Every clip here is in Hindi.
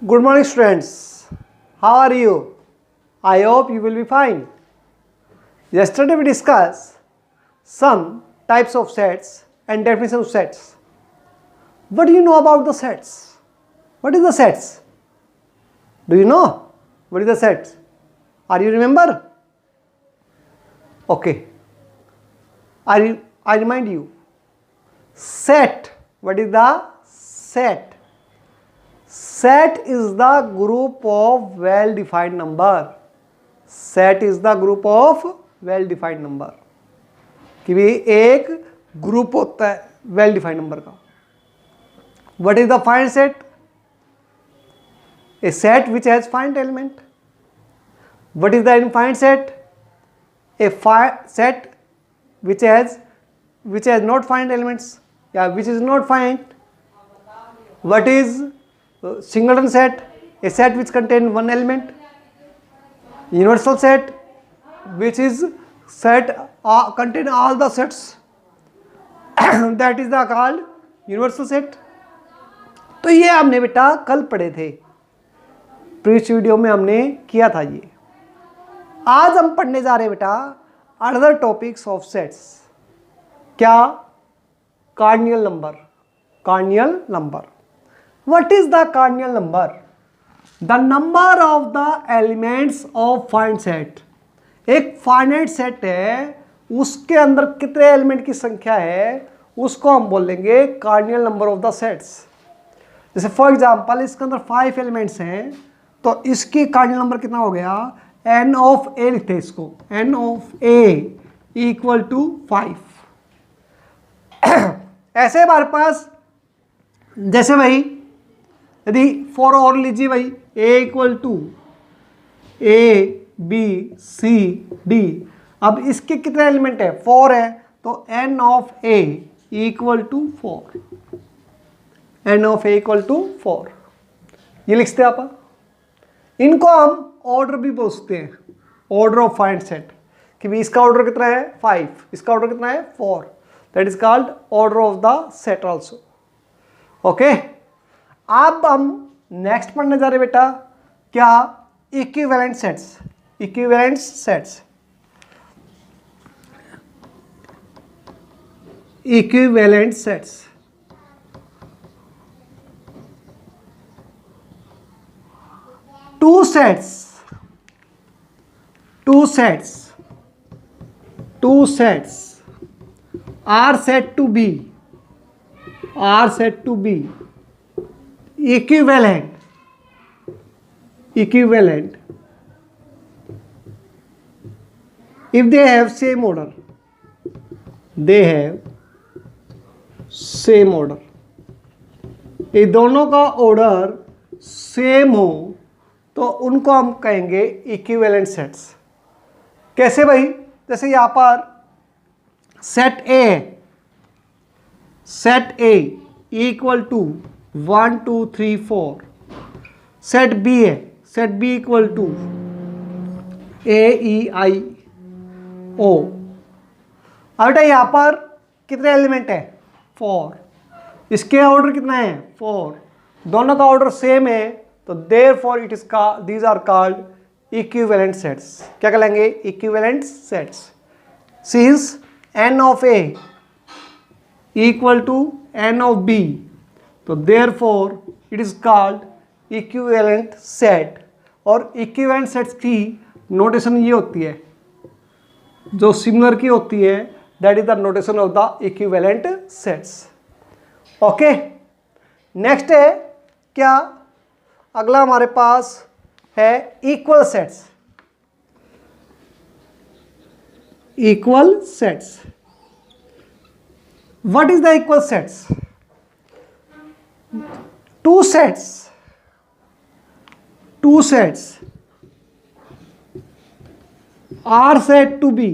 Good morning students. How are you? I hope you will be fine. Yesterday we discussed some types of sets and definition of sets. What do you know about the sets? What is the sets? Do you know? What is the sets? Are you remember? Okay. I remind you. Set. What is the set? Set is the group of well-defined number. Set is the group of well-defined number. कि भी एक ग्रुप होता है वेल डिफाइंड नंबर का. What is the finite set? A set which has finite element. What is the infinite set? A set which has not finite elements. Which is not finite. What is singleton set? A set which contains one element. Universal set which is set contain all the sets. That is the called universal set. तो ये हमने बेटा कल पढ़े थे, प्रीवियस वीडियो में हमने किया था ये. आज हम पढ़ने जा रहे हैं बेटा अदर टॉपिक्स ऑफ सेट्स. क्या? Cardinal number. Cardinal number. What is the cardinal number? The number of the elements of finite set. एक फाइनाइट सेट है, उसके अंदर कितने एलिमेंट की संख्या है उसको हम बोलेंगे cardinal number of the sets. जैसे फॉर एग्जांपल इसके अंदर 5 एलिमेंट्स हैं तो इसकी कार्डिनल नंबर कितना हो गया? n ऑफ a लिखते हैं इसको. n of a equal to 5. ऐसे हमारे पास जैसे भाई यदि 4 और लीजिए भाई, a equal to a b c d. अब इसके कितने एलिमेंट है? 4 है, तो n of a equal to 4. n of a equal to 4 ये लिखते हैं आप. इनको हम ऑर्डर भी बोलते हैं, ऑर्डर ऑफ फाइनाइट सेट. कि भी इसका ऑर्डर कितना है? 5. इसका ऑर्डर कितना है? 4. That is called order of the set also. Okay. अब हम नेक्स्ट पढ़ने जा रहे बेटा क्या? Equivalent sets. Equivalent sets. Equivalent sets. Two sets are said to be equivalent if they have same order. ये दोनों का ऑर्डर सेम हो तो उनको हम कहेंगे इक्विवेलेंट सेट्स. कैसे भाई? जैसे यहां पर set A equal to 1 2 3 4. Set B है, set B equal to A E I O. अब बेटा यहां पर कितने एलिमेंट है? 4. इसके ऑर्डर कितना है? 4. दोनों का ऑर्डर सेम है तो therefore it is called, these are called equivalent sets. क्या कहलाएंगे? equivalent sets. Since n of a equal to n of b तो therefore it is called equivalent set. और equivalent sets की नोटेशन ये होती है जो सिमिलर की होती है, that is the notation of the equivalent sets. Okay. Next है क्या? अगला हमारे पास है equal sets. Equal sets. What is the equal sets? Two sets are said to be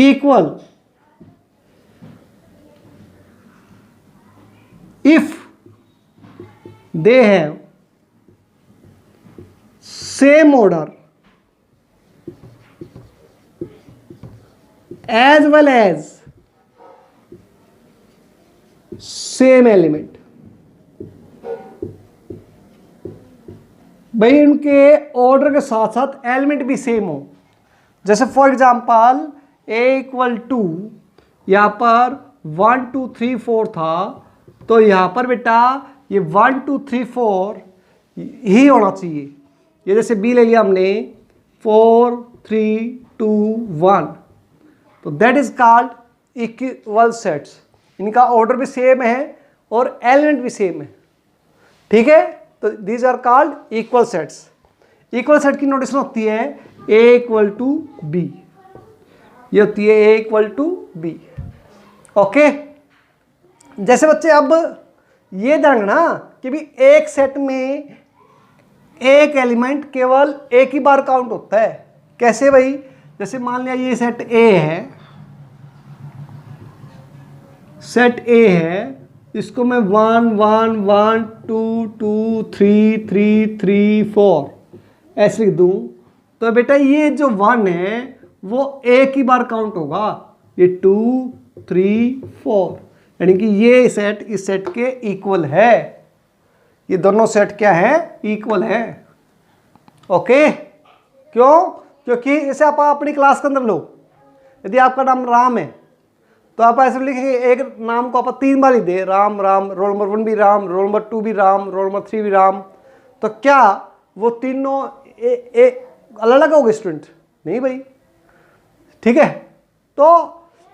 equal if they have same order as well as same element. भाई इनके ऑर्डर के साथ साथ एलिमेंट भी सेम हो। जैसे for example a equal to यहाँ पर 1 2 3 4 था, तो यहाँ पर बेटा ये 1 2 3 4 ही होना चाहिए। ये जैसे b ले लिया हमने 4 3 2 1, तो that is called equal sets. इनका ऑर्डर भी सेम है और एलिमेंट भी सेम है, ठीक है। तो these are called equal sets. Equal set की नोटेशन होती है a इक्वल टू बी, ये होती है a equal to B. Okay, जैसे बच्चे अब ये ध्यान रखना कि भी एक सेट में एक एलिमेंट केवल एक ही बार काउंट होता है। कैसे भाई? जैसे मान लिया ये सेट A है, सेट A है, इसको मैं 1 1 1 2 2 3 3 3 4 ऐसे लिख दूं, तो बेटा ये जो 1 है वो एक ही बार काउंट होगा, ये 2 3 4, यानी कि ये सेट इस सेट के इक्वल है। ये दोनों सेट क्या है? इक्वल है। ओके, क्यों? क्योंकि जैसे आप अपनी क्लास के अंदर लो, यदि आपका नाम राम है तो आप ऐसे लिखेंगे, एक नाम को आप 3 बार लिख दे, राम राम, रोल नंबर 1 भी राम, रोल नंबर 2 भी राम, रोल नंबर 3 भी राम, तो क्या वो तीनों अलग अलग हो गए स्टूडेंट? नहीं भाई, ठीक है। तो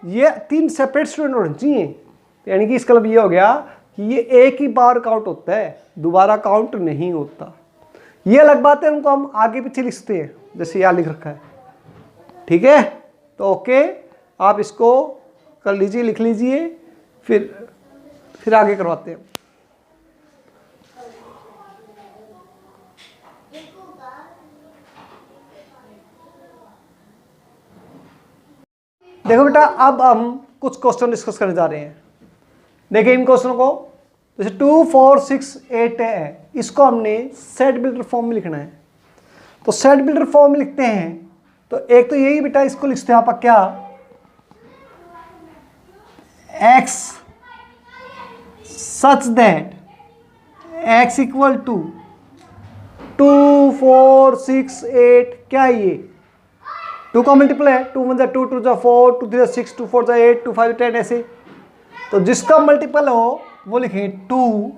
ये 3 सेपरेट स्टूडेंट होने चाहिए, यानी कि इसका मतलब ये हो गया कि ये एक ही बार काउंट होता है, दोबारा काउंट नहीं होता। ये अलग बात है, उनको हम आगे पीछे लिखते हैं, जैसे यहाँ लिख रखा है, ठीक है। तो ओके, आप इसको कर लीजिए, लिख लीजिए, फिर आगे करवाते हैं। देखो बेटा, अब हम कुछ क्वेश्चन डिस्कस करने जा रहे हैं। देखिए इन क्वेश्चनों को, जैसे 2 4 6 8 है, इसको हमने सेट बिल्डर फॉर्म में लिखना है। तो सेट बिल्डर फॉर्म में लिखते हैं, तो एक तो यही बेटा, इसको लिखते हैं आप क्या, x such that x equal to 2 4 6 8, क्या है ये? 2 का मल्टीपल है, 2 1 2 2 4 2 3 6 2 4 8 2 5 10 ऐसे। तो जिसका मल्टीपल हो वो लिखेंगे 2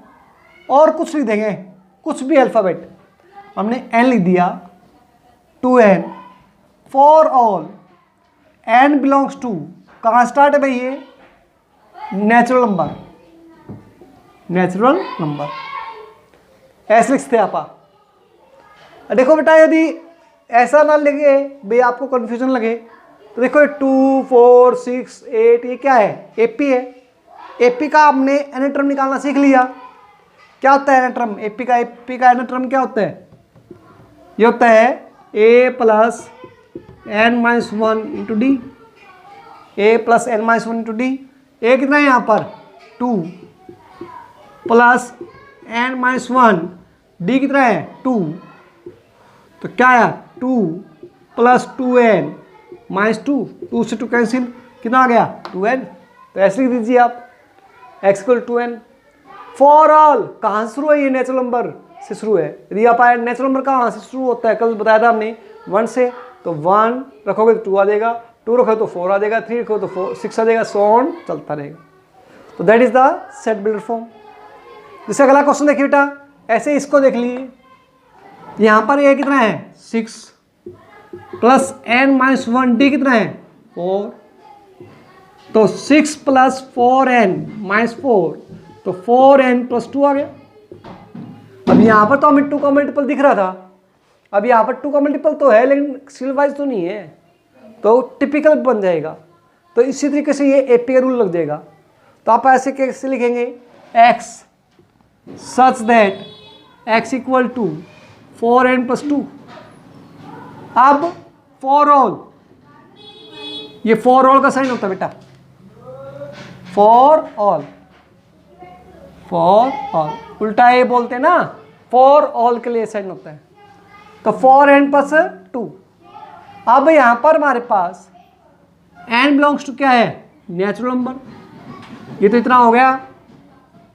और कुछ लिख देंगे, कुछ भी अल्फ़ाबेट। हमने n लिख दिया, 2n for all n belongs to, कहाँ स्टार्ट है भाई ये? नेचुरल नंबर, नेचुरल नंबर ऐसे लिखते हैं आप। देखो बेटा, यदि ऐसा ना लगे भाई, आपको कंफ्यूजन लगे, तो देखो 2 4 6 8 ये क्या है? एपी है। एपी का आपने एनाटर्म निकालना सीख लिया। क्या होता है एनाटर्म? एपी का एनाटर्म क्या होता है? ये होता है a plus n minus 1 into D, a plus n minus 1 into D. A कितना है यहाँ पर? 2 प्लस n माइनस 1, डी कितना है? 2, तो क्या है? 2 प्लस 2n माइनस 2, 2 से 2 कैंसिल, कितना आ गया? 2n। तो ऐसे लिख दीजिए आप, x equal 2n। For all कहाँ से शुरू है? ये नेचुरल नंबर से शुरू है। यदि आप आए, नेचुरल नंबर कहाँ से शुरू होता है? कल बताया था हमने 1 से, तो 1 रखोगे तो 2 आ जाएगा, 2 रखो तो 4 आ जाएगा, 3 रखो तो 6 आ जाएगा, सो ऑन चलता रहेगा। तो that is the set builder form. जैसे अगला क्वेश्चन देखिए बेटा, ऐसे इसको देख लीजिए, यहाँ पर ये कितना है? 6 प्लस n माइनस 1, डी कितना है? 4, तो 6 प्लस 4n माइनस 4, तो 4n प्लस 2 आ गया। अब यहाँ पर तो हमें 2 का मल्टीपल दिख रहा था, अब यहाँ पर 2 का मल्टीपल तो है लेकिन सीरियल वाइज तो नहीं है, तो टिपिकल बन जाएगा। तो इसी तरीके से ये एपी का रूल लग जाएगा। तो आप ऐसे कैसे लिखेंगे? x such that x equal to 4n plus 2। अब फॉर ऑल, ये फॉर ऑल का साइन होता है बेटा, फॉर ऑल, फॉर ऑल उल्टा ये बोलते हैं ना, फॉर ऑल के लिए साइन होता है। तो 4n प्लस 2। अब यहाँ पर हमारे पास n बिलोंग्स टू क्या है? Natural number. ये तो इतना हो गया,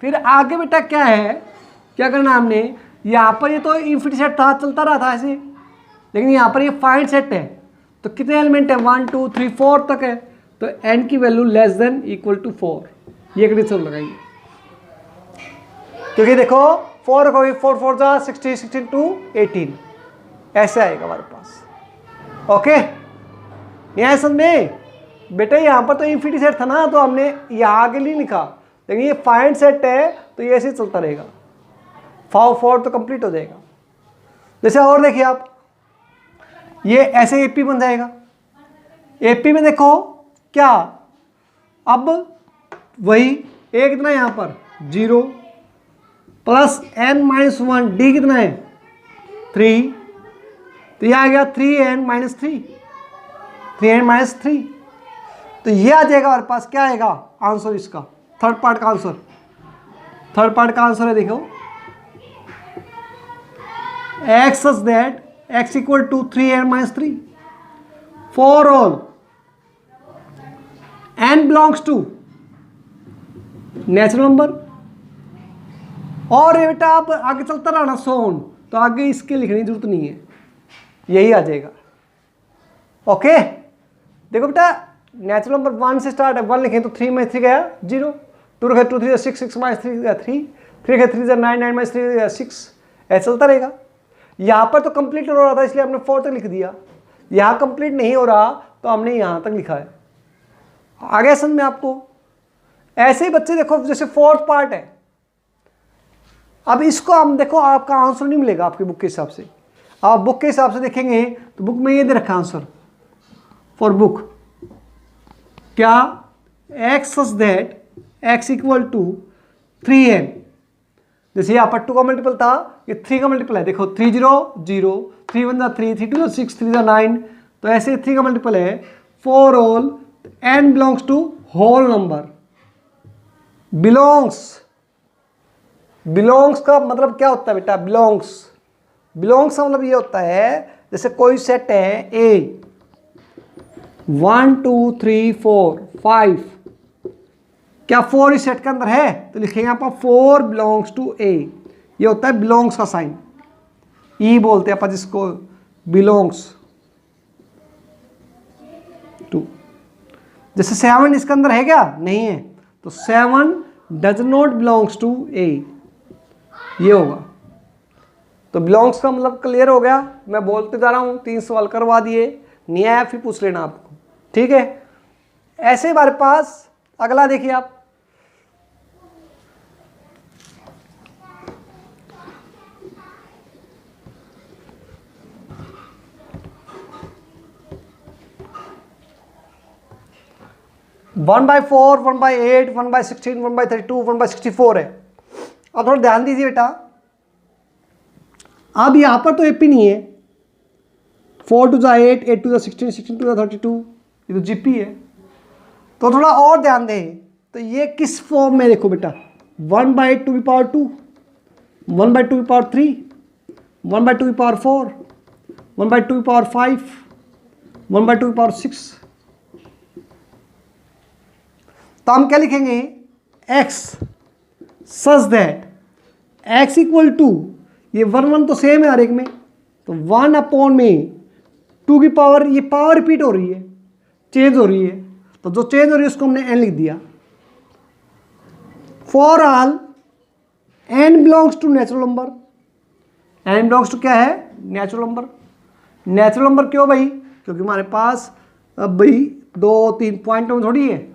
फिर आगे बेटा क्या है, क्या करना हमने, यहाँ पर ये तो इन्फिनिटी सेट था, चलता रहा था ऐसे, लेकिन यहाँ पर ये फाइंड सेट है, तो कितने एलिमेंट है, 1 2 3 4 तक है, तो n की value less than equal to 4, ये कंडीशन लगाइए। क्योंकि देखो 4 रखोगे, 4 4 जा 16, 16 2 18, ऐसे आएगा हमारे पास। ओके, यहाँ समझ में बेटा, यहाँ पर तो इन्फिनिटी सेट था ना, तो हमने यहाँ आगे नहीं लिखा, लेकिन ये फाइंड सेट है तो ये ऐसे चलता रहेगा, 4 तो कंप्लीट हो जाएगा। जैसे और देखिए आप, ये ऐसे एपी बन जाएगा। एपी में देखो क्या, अब वही ए कितना है यहाँ पर 0 प्लस n-1, डी कितना है 3, तो ये आ गया 3n-3, 3n-3, तो ये आ जाएगा हमारे पास, क्या आएगा आंसर इसका, थर्ड पार्ट का आंसर। थर्ड पार्ट का आंसर है देखो, x such that x equal to 3n-3 for all n belongs to natural number. और ये बेटा आप आगे चलता रहना सोन, तो आगे इसके लिखने की जरूरत नहीं है, यही आ जाएगा। ओके, देखो बेटा नेचुरल नंबर 1 से स्टार्ट है, 1 लिखें तो 3 में 3 गया 0, 2 रखे 2 3 6, 6 माइनस 3 गया 3, 3 रखे 3 9, 9 माइनस 3 गया 6, ऐसा चलता रहेगा। यहाँ पर तो कंप्लीट हो रहा था इसलिए हमने 4 तक लिख दिया, यहाँ कंप्लीट नहीं हो रहा तो हमने यहाँ तक लिखा है। आ गया समझ में आपको? ऐसे ही बच्चे देखो, जैसे फोर्थ पार्ट है, अब इसको हम देखो आपका आंसर नहीं मिलेगा आपकी बुक के हिसाब से, आप बुक के हिसाब से देखेंगे तो बुक में ये दे रखा आंसर फॉर बुक, क्या x such that x equal to 3n, जैसे यहाँ पर 2 का मल्टीपल था, ये 3 का मल्टीपल है, देखो 3 0 0, 3 1 3, 3 2 6, 3 9, तो ऐसे 3 का मल्टीपल है, for all n belongs to whole number. Belongs का मतलब क्या होता है बेटा, बिलोंग्स का मतलब ये होता है, जैसे कोई सेट है A 1 2 3 4 5, क्या 4 इस सेट के अंदर है, तो लिखेंगे आप 4 बिलोंग्स टू A, ये होता है बिलोंग्स का साइन, ई बोलते हैं अपन जिसको, बिलोंग्स टू। जैसे 7 इसके अंदर है क्या, नहीं है, तो 7 does not belongs to A, ये होगा। तो बिलोंग्स का मतलब क्लियर हो गया, मैं बोलते जा रहा हूँ, 3 सवाल करवा दिए, नहीं आया फिर पूछ लेना आपको, ठीक है। ऐसे हमारे पास अगला देखिए आप, वन बाई 4, 1/8, 1/16, 1/32, 1/64 है। अब थोड़ा ध्यान दीजिए बेटा, अब यहां पर तो एपी नहीं है, 4 2 जा 8, 8 2 जा 16, 16 2 जा 32, ये तो जीपी है। तो थोड़ा और ध्यान दें, तो ये किस फॉर्म में, देखो बेटा 1/2, 1/2, 1/2, 1/2, 1/2, तो हम क्या लिखेंगे, x such that x equal to, ये 1 1 तो सेम है हर एक में, तो 1 में 2 की पावर, ये पावर रिपीट हो रही है, चेंज हो रही है, तो जो चेंज हो रही है उसको हमने n लिख दिया। For all n belongs to natural number, n belongs to क्या है, नेचुरल नंबर। नेचुरल नंबर क्यों भाई, क्योंकि हमारे पास अब भाई 2 3 पॉइंट में थोड़ी है,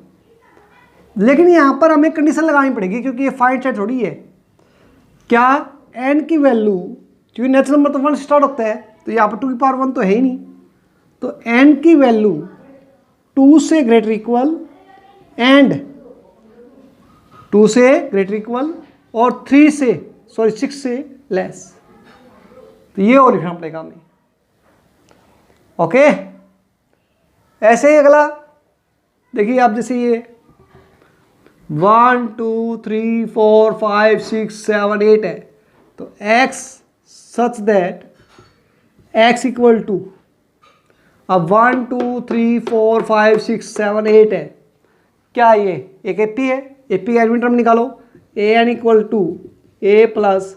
लेकिन यहाँ पर हमें कंडीशन लगानी पड़ेगी क्योंकि ये फाइंड सेट थोड़ी है। क्या n की वैल्यू, क्योंकि नेचुरल नंबर तो 1 से स्टार्ट होता है, तो यहाँ पर 2 की पावर 1 तो है ही नहीं, तो n की वैल्यू 2 से ग्रेटर इक्वल एंड 2 से ग्रेटर इक्वल और 6 से लेस, तो ये और लिखना पड़ेगा हमें। ओके, ऐसे ही अगला देखिए आप, जैसे ये 1 2 3 4 5 6 7 8 है, तो x such that x equal to, अब 1 2 3 4 5 6 7 8 है, क्या ये एक एपी है, एपी का एडमिट टर्म निकालो, A N equal to A plus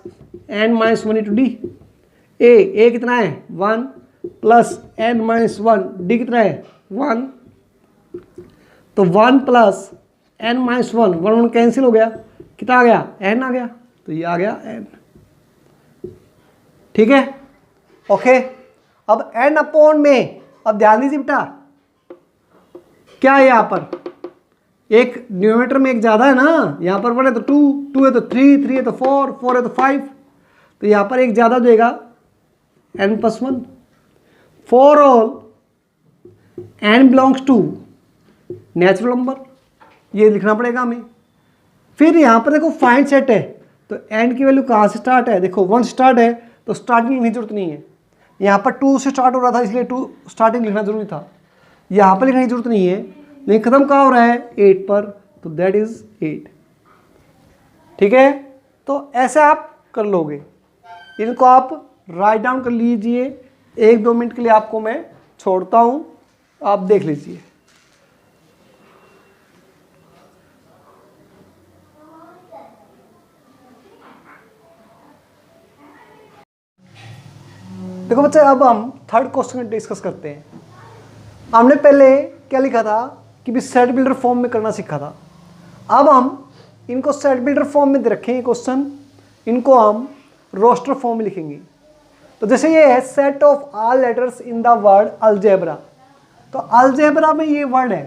N minus one into D. A कितना है 1 plus N minus one, D कितना है 1, तो 1 plus N minus one, 1 cancel हो गया, कितना आ गया एन आ गया, तो ये आ गया एन। ठीक है, ओके। अब एन अपॉन में, अब ध्यान दीजिए बेटा, क्या है यहाँ पर, एक न्यूमरेटर में एक ज़्यादा है ना, यहाँ पर 1 है तो 2, 2 है तो 3, 3 है तो 4, 4 है तो 5, तो यहाँ पर एक ज़्यादा देगा n plus 1। For all n belongs to natural number, ये लिखना पड़ेगा हमें। फिर यहाँ पर देखो फाइंड सेट है, तो n की वैल्यू कहाँ से स्टार्ट है, देखो 1 स्टार्ट है तो स्टार्टिंग लिखने की जरूरत नहीं है, यहाँ पर 2 से स्टार्ट हो रहा था इसलिए 2 स्टार्टिंग लिखना जरूरी था, यहाँ पर लिखने की जरूरत नहीं है, लेकिन खत्म कहाँ हो रहा है 8 पर, तो दैट इज 8। ठीक है, तो ऐसे आप कर लोगे, इनको आप राइट डाउन कर लीजिए। 1-2 मिनट के लिए आपको मैं छोड़ता हूँ, आप देख लीजिए। देखो बच्चे, अब हम थर्ड क्वेश्चन डिस्कस करते हैं। हमने पहले क्या लिखा था कि भी सेट बिल्डर फॉर्म में करना सीखा था। अब हम इनको सेट बिल्डर फॉर्म में दे रखेंगे क्वेश्चन, इनको हम रोस्टर फॉर्म में लिखेंगे। तो जैसे ये है set of all letters in the word algebra, तो अलजेब्रा में ये वर्ड है,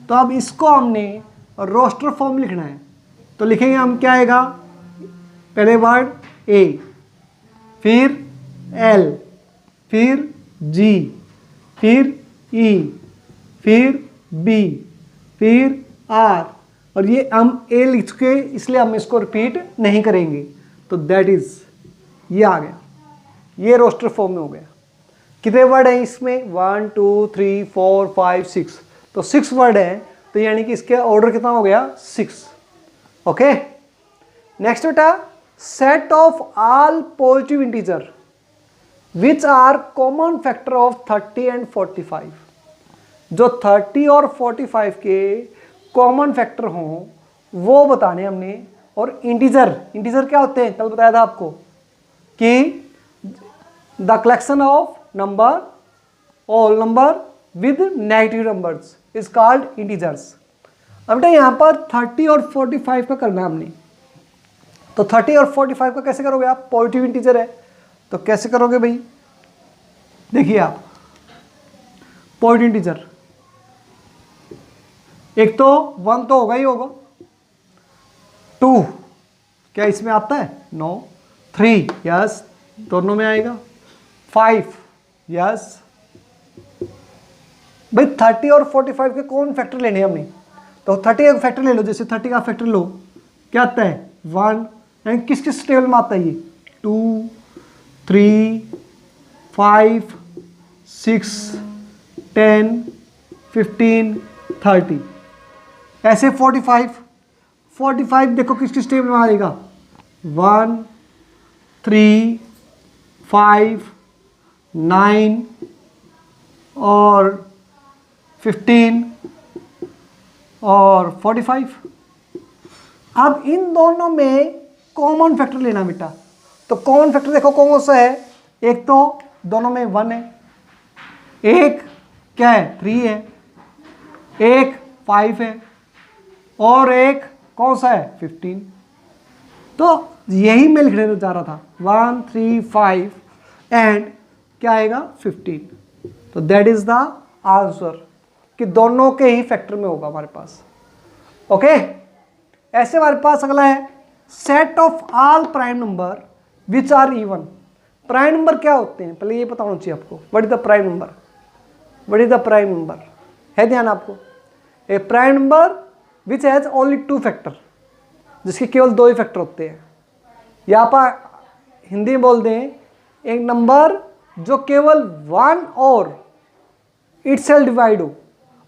तो अब इसको हमने रोस्टर फॉर्म में लिखना है। तो लिखेंगे हम, क्या आएगा, पहले वर्ड ए, फिर एल, फिर जी, फिर ई, फिर बी, फिर आर, और ये हम ए लिख चुके इसलिए हम इसको रिपीट नहीं करेंगे। तो दैट इज, ये आ गया, ये रोस्टर फॉर्म में हो गया। कितने वर्ड हैं इसमें, 1 2 3 4 5 6, तो 6 वर्ड है, तो यानी कि इसके ऑर्डर कितना हो गया 6। ओके, नेक्स्ट बेटा, set of all positive integer which are common factor of 30 and 45। जो 30 और 45 के कॉमन फैक्टर हों वो बताने हमने। और इंटीजर, इंटीजर क्या होते हैं, कल बताया था आपको कि the collection of number, all number with negative numbers is called integers. अब बेटा यहाँ पर 30 और 45 का करना है हमने, तो 30 और 45 का कैसे करोगे आप, पॉजिटिव इंटीजर है तो कैसे करोगे भाई, देखिए आप, पॉजिटिव इंटीजर, एक तो 1 तो होगा ही होगा, 2 क्या इसमें आता है, नो, 3 यस दोनों में आएगा, 5 यस। भाई 30 और 45 के कौन फैक्टर लेने हैं हमने, तो 30 का फैक्टर ले लो, जैसे 30 का फैक्टर लो, क्या आता है 1, यानी किस किस टेबल में आता है ये, 2 3 5 6 10 15 30, ऐसे 45 देखो किस किस टेबल में आएगा, 1 3 5 9 और 15 और 45। अब इन दोनों में कॉमन फैक्टर लेना बेटा, तो कॉमन फैक्टर देखो कौन सा है, एक तो दोनों में 1 है, एक क्या है 3 है, एक 5 है, और एक कौन सा है 15। तो यही मैं लिखने जा रहा था, 1 3 5 एंड क्या आएगा 15। तो दैट इज द आंसर कि दोनों के ही फैक्टर में होगा हमारे पास। ओके, ऐसे हमारे पास अगला है set of all prime number which are even. Prime number क्या होते हैं, पहले ये पता होना चाहिए आपको, what is the prime number, what is the prime number, है ध्यान आपको, a prime number which has only 2 factor, जिसके केवल 2 ही फैक्टर होते हैं, या पर हिंदी में बोल दें एक नंबर जो केवल 1 और इटसेल्फ डिवाइड हो,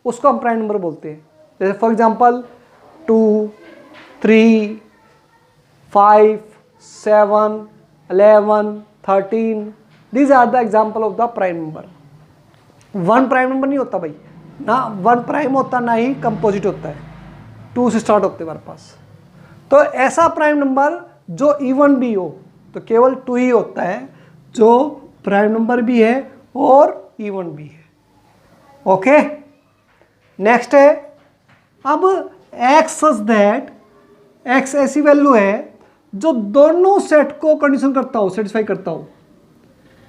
उसको हम प्राइम नंबर बोलते हैं। जैसे for example 2 3 5 7 11 13, these are the example of the prime number. 1 prime number नहीं होता भाई, ना 1 प्राइम होता ना ही कंपोजिट होता है, 2 से स्टार्ट होते हैं हमारे पास। तो ऐसा प्राइम नंबर जो इवन भी हो, तो केवल 2 ही होता है जो प्राइम नंबर भी है और इवन भी है। ओके, नेक्स्ट है, अब x सच दैट x ऐसी वैल्यू है जो दोनों सेट को कंडीशन करता हो, सेटिस्फाई करता हो,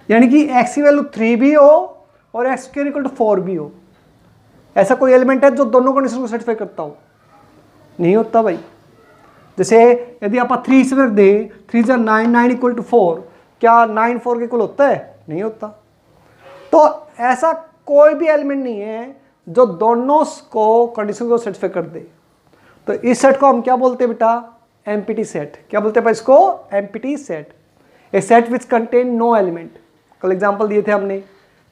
यानी कि x की वैल्यू 3 भी हो और x स्क्वायर इक्वल टू 4 भी हो। ऐसा कोई एलिमेंट है जो दोनों कंडीशन को सेटिस्फाई करता हो? नहीं होता भाई। जैसे यदि आप 3 से रख दें, 3 जा 9, 9 इक्वल टू 4, क्या 9 4 के इक्वल होता है? नहीं होता। तो ऐसा कोई भी एलिमेंट नहीं है जो दोनों को कंडीशन को सेटिस्फाई कर दे। तो इस सेट को हम क्या बोलते हैं बेटा? Empty set. क्या बोलते हैं भाई इसको? Empty set. A set which contain no element. कल एग्जांपल दिए थे हमने,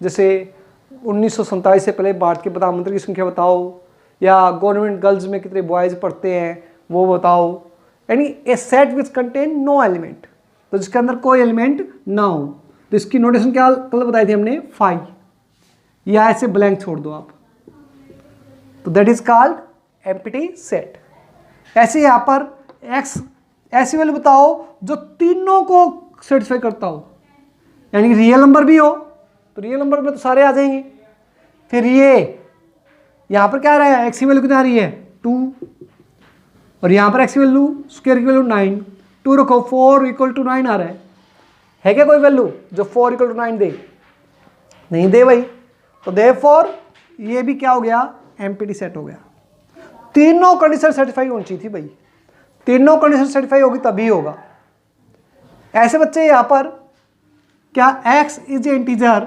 जैसे 1947 से पहले भारत के प्रधानमंत्री की संख्या बताओ, या गवर्नमेंट गर्ल्स में कितने बॉयज पढ़ते हैं वो बताओ। यानी a set which contain no element, तो जिसके अंदर कोई एलिमेंट ना हो। तो इसकी नोटेशन क्या कल बताई थी हमने? 5, या ऐसे ब्लैंक छोड़ दो आप, तो that is called empty set. ऐसे यहां पर x ऐसी वैल्यू बताओ जो तीनों को सेटिस्फाई करता हो, यानी कि रियल नंबर भी हो, तो रियल नंबर में तो सारे आ जाएंगे। फिर ये यहां पर क्या आ रहा है? x की वैल्यू कितना आ रही है? 2, और यहां पर x की वैल्यू स्क्वायर की वैल्यू 9, 2 रखो, 4 इक्वल टू 9 आ रहा है क्या कोई वैल्यू जो 4 इक्वल टू 9 दे? नहीं दे भाई। तो देयरफॉर ये भी क्या हो गया? एम्प्टी सेट हो गया। तीनों कंडीशन सेटिस्फाई होनी चाहिए थी भाई, तीनों कंडीशन सेटिस्फाई होगी तभी होगा। ऐसे बच्चे यहां पर क्या x is a integer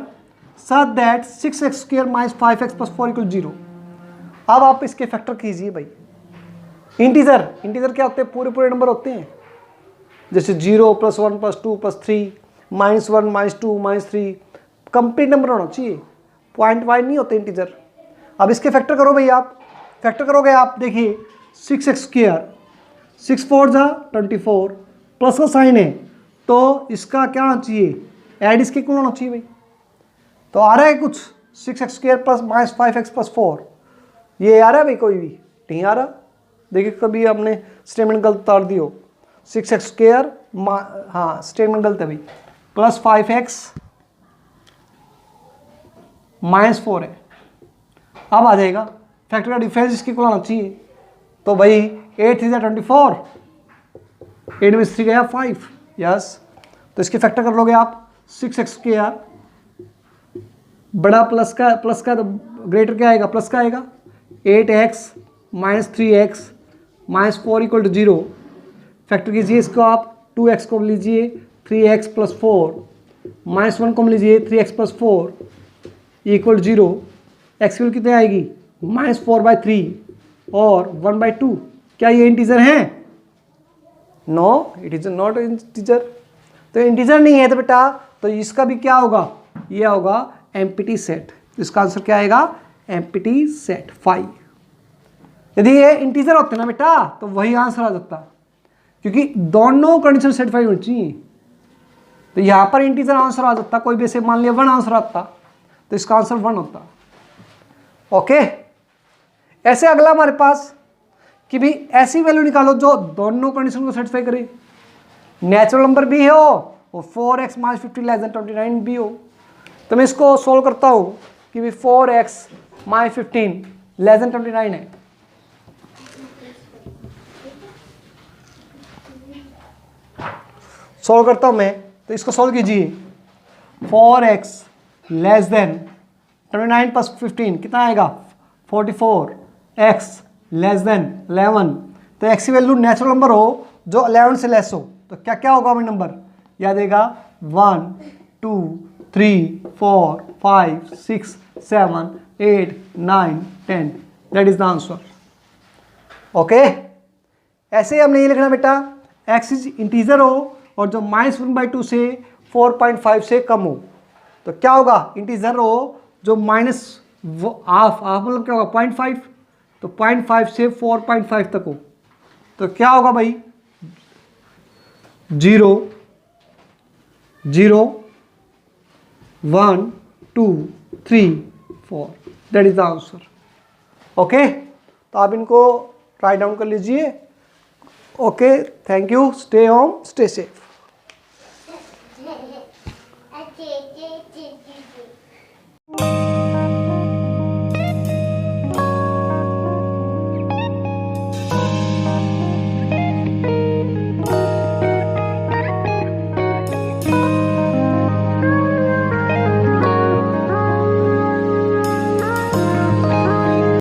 such that 6x square minus 5x plus 4 equal 0। अब आप इसके फैक्टर कीजिए भाई। इंटीजर क्या होते हैं? पूरे पूरे नंबर होते हैं, जैसे 0 + 1 + 2 + 3 -1 -2 -3, कंप्लीट नंबर होना चाहिए, पॉइंट वाइज नहीं होते इंटीजर। अब इसके फैक्टर करो भाई, आप फैक्टर करोगे आप, देखिए 6x स्क्वायर, 6 4 जा 24, प्लस का साइन है तो इसका क्या होना चाहिए? ऐड इसके इक्वल होना चाहिए भाई। तो आ रहा है कुछ 6x स्क्वायर प्लस -5x + 4, ये आ रहा है भाई? कोई भी नहीं आ रहा। देखिए कभी आपने स्टेटमेंट गलत उतार दी हो, 6x स्क्वायर, हाँ स्टेटमेंट गलत है भाई, प्लस 5x -4 है। अब आ जाएगा फैक्टर का डिफरेंस इसके इक्वल आना चाहिए। तो भाई 8 3 24, 8 में 3 गया 5, यस। तो इसके फैक्टर कर लोगे आप, 6x स्क्वायर बड़ा प्लस का तो ग्रेटर क्या आएगा? प्लस का आएगा, 8x -3x -4 equal to 0। Factor कीजिए इसको आप, 2x को लीजिए 3x + 4, -1 को लीजिए 3x + 4 इक्वल 0। एक्स वैल्यू कितने आएगी? -4/3 और 1/2। क्या ये इंटीजर है? No, it is not integer. तो इंटीजर नहीं है तो बेटा, तो इसका भी क्या होगा? ये होगा एम्प्टी सेट। इसका आंसर क्या आएगा? Empty set 5। यदि ये इंटीजर होते ना बेटा तो वही आंसर आ जाता, क्योंकि दोनों कंडीशन सेटिस्फाई होनी चाहिए। तो यहां पर इंटीजर आंसर आ जाता, कोई भी ऐसे मान लिया 1 आंसर आता तो इसका आंसर 1 होता। ओके, ऐसे अगला हमारे पास कि भी ऐसी वैल्यू निकालो जो दोनों कंडीशन को सेटिस्फाई करे, नेचुरल नंबर भी हो और 4x - 50 < 29 भी हो। तो मैं इसको सोल्व करता हूं कि भी 4x - 15 < 29 है। सोल्व करता हूं मैं, तो इसको सोल्व कीजिए। 4x < 29 + 15 कितना आएगा? 44। x < 11। तो x की वैल्यू नेचुरल नंबर हो जो 11 से लेस हो, तो क्या क्या होगा हमें नंबर? याद देगा 1 2 3 4 5 6 7 8 9 10, that is the answer. Okay, ऐसे ही हमने ये लिखना बेटा, x इज इंटीजर हो और जो -1/2 से 4.5 से कम हो, तो क्या होगा? इंटीजर हो जो हाफ मतलब क्या होगा? 0.5, तो 0.5 से 4.5 तक हो, तो क्या होगा भाई? 0 0 1 2 3 4, that is the answer. Okay, तो आप इनको राइट डाउन कर लीजिए। Okay, thank you. Stay home, stay safe.